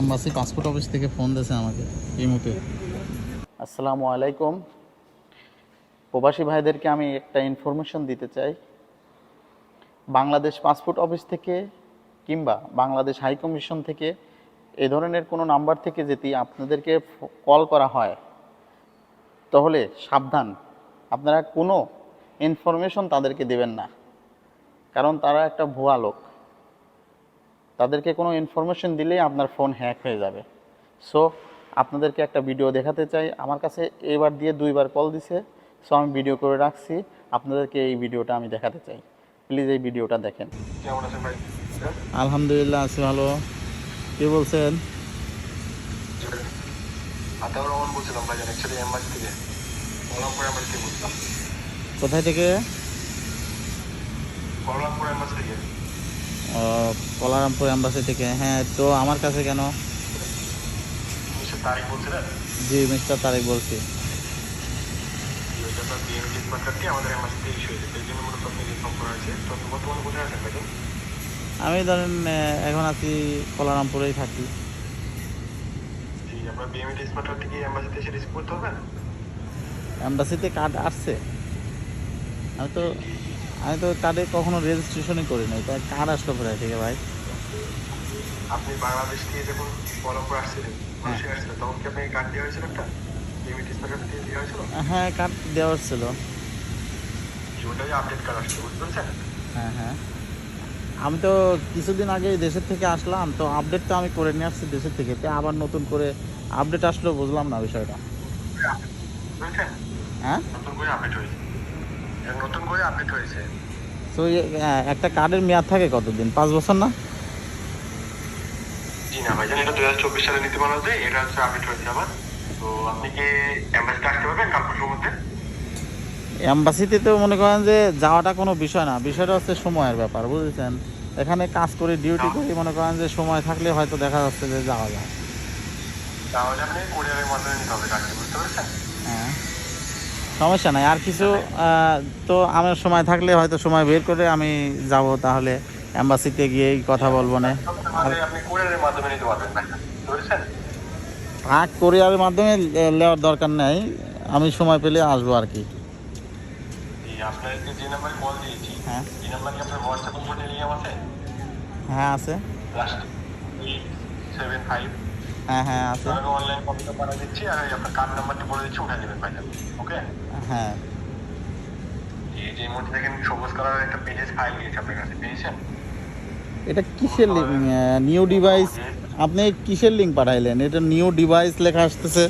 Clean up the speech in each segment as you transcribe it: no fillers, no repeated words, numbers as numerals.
Embassy passport office থেকে phone দিয়েছে আমাকে এই মুহূর্তে। আসসালামু আলাইকুম। প্রবাসী ভাইদেরকে আমি একটা ইনফরমেশন দিতে চাই। বাংলাদেশ পাসপোর্ট অফিস থেকে কিংবা বাংলাদেশ হাই কমিশন থেকে এ ধরনের কোনো নাম্বার থেকে যদি আপনাদেরকে কল করা হয় তাহলে সাবধান, আপনারা কোনো ইনফরমেশন তাদেরকে দেবেন না, কারণ তারা একটা ভুয়া লোক। তাদেরকে কোনো ইনফরমেশন দিলেই আপনার ফোন হ্যাক হয়ে যাবে। সো আপনাদেরকে একটা ভিডিও দেখাতে চাই। আমার কাছে এবার দিয়ে 2বার কল দিছে, সো আমি ভিডিও করে রাখছি, আপনাদেরকে এই ভিডিওটা আমি দেখাতে চাই। প্লিজ এই ভিডিওটা দেখেন। কেমন আছেন ভাই? আলহামদুলিল্লাহ আছি ভালো। কে বলছেন? আতাউর রহমান বলছিলাম ভাইজান, অ্যাকচুয়ালি এম্বাসি থেকে, কলামপুর এম্বাসি থেকে বলছিলাম। কোথায় থেকে? কলামপুর এম্বাসি থেকে। কলারামপুর এম্বাসি থেকে। হ্যাঁ, তো আমার কাছে কেন? মিস্টার তারিক বলছিলেন? জি, মিস্টার তারেক বলছি। আপনার বিএমটি কন্ট্রাক্টটি আমাদের এম্বাসি থেকে ইস্যু হয়েছে, সেই জন্য মূলত আপনাকে ইনফর্ম করা হয়েছে। তো আপনি বর্তমানে কোথায় আছেন ভাইজান? আমি ধরেন এখন আছি কলারামপুরেই থাকি। জি, আপনার বিএমটি কন্ট্রাক্ট কি এম্বাসিতে এসে রিসিভ করতে হবে? এম্বাসিতে কার্ড আসছে? আমি তো কার্ডে কখনো রেজিস্ট্রেশনই করি নাই, তাই কার্ড আসলো কোথায় থেকে ভাই? আপনি বাংলাদেশ থেকে যখন কলামপুর আসছিলেন, মালয়েশিয়া আসছিলেন, তখন কি আপনাকে কার্ড দেওয়া হয়েছিল একটা? বিএমটি কন্ট্রাক্ট থেকে দেওয়া হয়েছিল? হ্যাঁ, কার্ড দেওয়া ছিল। ওটাই আপডেট কার্ড আসছে, বুঝতে পেরেছেন? হ্যাঁ হ্যাঁ, আমি তো কিছুদিন আগে দেশের থেকে আসলাম, তো আপডেট তো আমি করে নিয়ে আসছি দেশের থেকে, তো আবার নতুন করে আপডেট আসলো, বুঝলাম না বিষয়টা। বুঝেছেন? হ্যাঁ, নতুন করে আপডেট হয়েছে, নতুন করে আপডেট হয়েছে। তো একটা কার্ডের মেয়াদ থাকে কতদিন? 5 বছর না? জি না ভাইজান, এটা 2024 সালে নীতিমালা অনুযায়ী এটা হচ্ছে আপডেট হয়েছে আবার। তো আপনি কি এম্বাসিতে আসতে পারবেন কাল পরশুর মধ্যে? এম্বাসিতে তো মনে করেন যে যাওয়াটা কোনো বিষয় না, বিষয়টা হচ্ছে সময়ের ব্যাপার, বুঝেছেন। এখানে কাজ করি, ডিউটি করি, মনে করেন যে সময় থাকলে হয়তো দেখা যাচ্ছে যে যাওয়া যায়। তাহলে আপনি কোরিয়ারের মাধ্যমে নিতে হবে কাজটি, বুঝতে পেরেছেন? হ্যাঁ, সমস্যা নাই। আর কিছু তো আমার সময় থাকলে হয়তো সময় বের করে আমি যাব, তাহলে এম্বাসিতে গিয়েই কথা বলবো না। আর আপনি কোরিয়ারের মাধ্যমে নিতে পারবেন না, বুঝতে পেরেছেন? কোরিয়ারের মাধ্যমে নেওয়ার দরকার নেই, আমি সময় পেলে আসবো আর কি। জি, আপনাকে যে নাম্বারে কল দিয়েছি, হ্যাঁ এই নাম্বার কি আপনার হোয়াটসঅ্যাপ নম্বরে লিঙ্ক আছে? হ্যাঁ আছে। লাস্ট 875। হ্যাঁ হ্যাঁ আছে। তাহলে অনলাইন কপিটা পাঠিয়ে দিচ্ছি, আর আপনার কার্ড নাম্বারটা বলে দিচ্ছি, উঠে নেবেন ভাইজান। ওকে? হ্যাঁ, এই যে মধ্যে দেখেন সবুজ কালারের একটা পিডিএফ ফাইল দিয়েছে আপনার কাছে, পেয়েছেন? এটা কিসের লিঙ্ক? New device? আপনি কিসের লিঙ্ক পাঠাইলেন? এটা নিউ ডিভাইস লেখা আসতেছে।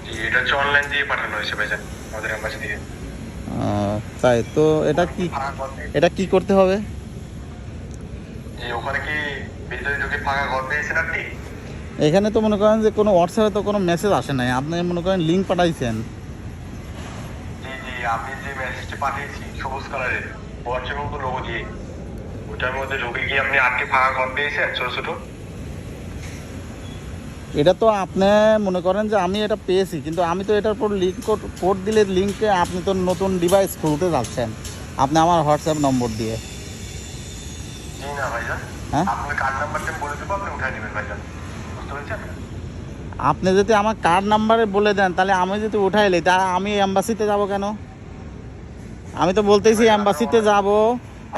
জি, এটা হচ্ছে অনলাইন দিয়ে পাঠানো হয়েছে ভাইজান, আমাদের এম্বাসি থেকে। তাই তো? এটা কি করতে হবে? জি, ওখানে কি ভিতরে ঢুকে ফাঁকা ঘর পেয়েছেন আপনি? এখানে তো মনে করেন যে কোনো হোয়াটসঅ্যাপে তো কোনো মেসেজ আসে নাই, আপনি মনে করেন লিঙ্ক পাঠাইছেন। জি জি, আমি যে মেসেজটি পাঠিয়েছি সবুজ কালারের, হোয়াটসঅ্যাপে মতো লোগো দিয়ে, ওটার মধ্যে ঢুকে গিয়ে আপনি 8টি ফাঁকা ঘর পেয়েছেন ছোট ছোট। এটা তো আপনি মনে করেন যে আমি এটা পেয়েছি, কিন্তু আমি তো এটার পর লিঙ্ক কোড দিলে লিঙ্কে আপনি তো নতুন ডিভাইস খুলতে যাচ্ছেন আপনি আমার হোয়াটসঅ্যাপ নম্বর দিয়ে। জি না ভাইজান, হ্যাঁ, আপনার কার্ড নাম্বারটা বলে দেবো, আপনি উঠাই নেবেন ভাইজান, বুঝতে পেরেছেন? আপনি যদি আমার কার্ড নাম্বারে বলে দেন, তাহলে আমি যদি উঠাইলি, তা আমি এম্বাসিতে যাব কেন? আমি তো বলতেছি এম্বাসিতে যাব,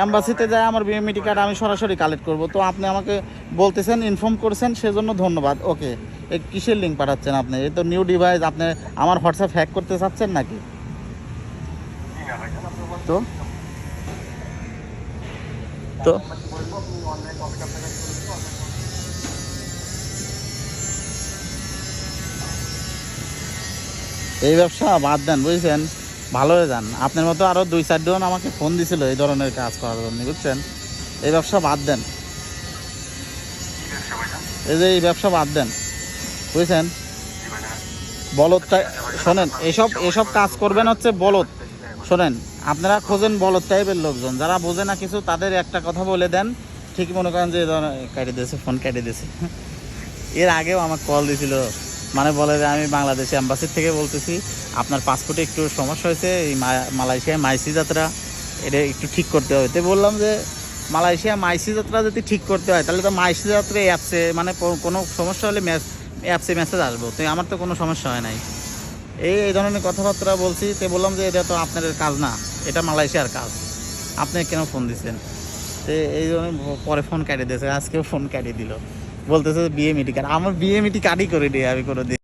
এম্বাসিতে যাই আমার বিএমইটি কার্ড আমি সরাসরি কালেক্ট করব। তো আপনি আমাকে বলতেছেন, ইনফর্ম করেছেন, সেজন্য ধন্যবাদ। ওকে, এই কিসের লিঙ্ক পাঠাচ্ছেন আপনি? এই তো নিউ ডিভাইস, আপনি আমার হোয়াটসঅ্যাপ হ্যাক করতে চাচ্ছেন নাকি? জি না ভাইজান, আপনার তো তো বলবো, আপনি অনলাইন কপিটা আপনার কাছে বলে দেবো, অনলাইন। এই ব্যবসা বাদ দেন, বুঝছেন, ভালো হয়ে যান। আপনার মতো আরও 2-4 জন আমাকে ফোন দিছিল এই ধরনের কাজ করার জন্য, বুঝছেন। এই ব্যবসা বাদ দেন, ঠিক আছে ভাইজান। এই যে এই ব্যবসা বাদ দেন, বুঝছেন। জি ভাইজান। বলদটা শোনেন, এসব এসব কাজ করবেন হচ্ছে বলদ। শোনেন, আপনারা খোঁজেন বলদ টাইপের লোকজন, যারা বোঝে না কিছু, তাদের একটা কথা বলে দেন, ঠিক মনে করেন যে কেটে দিয়েছে, ফোন কেটে দিয়েছে। এর আগেও আমার কল দিয়েছিল, মানে বলে যে আমি বাংলাদেশ অ্যাম্বাসির থেকে বলতেছি, আপনার পাসপোর্টে একটু সমস্যা হয়েছে, এই মালয়েশিয়ায় মাইসি যাত্রা, এটা একটু ঠিক করতে হবে। তো বললাম যে মালয়েশিয়া মাইসি যাত্রা যদি ঠিক করতে হয় তাহলে তো মাইসি যাত্রা অ্যাপসে মানে কোনো সমস্যা হলে অ্যাপসে মেসেজ আসবো, তো আমার তো কোনো সমস্যা হয় নাই। এই ধরনের কথাবার্তা বলছি, তো বললাম যে এটা তো আপনার কাজ না, এটা মালয়েশিয়ার কাজ, আপনি কেন ফোন দিচ্ছেন? তো এই জন্য পরে ফোন কাটিয়ে দিয়েছে, আজকেও ফোন কাটিয়ে দিল, বলতেছে বিএমইটি কার্ড। আমার বিএমইটি কার্ডই করে দিই আমি কোনো দিন।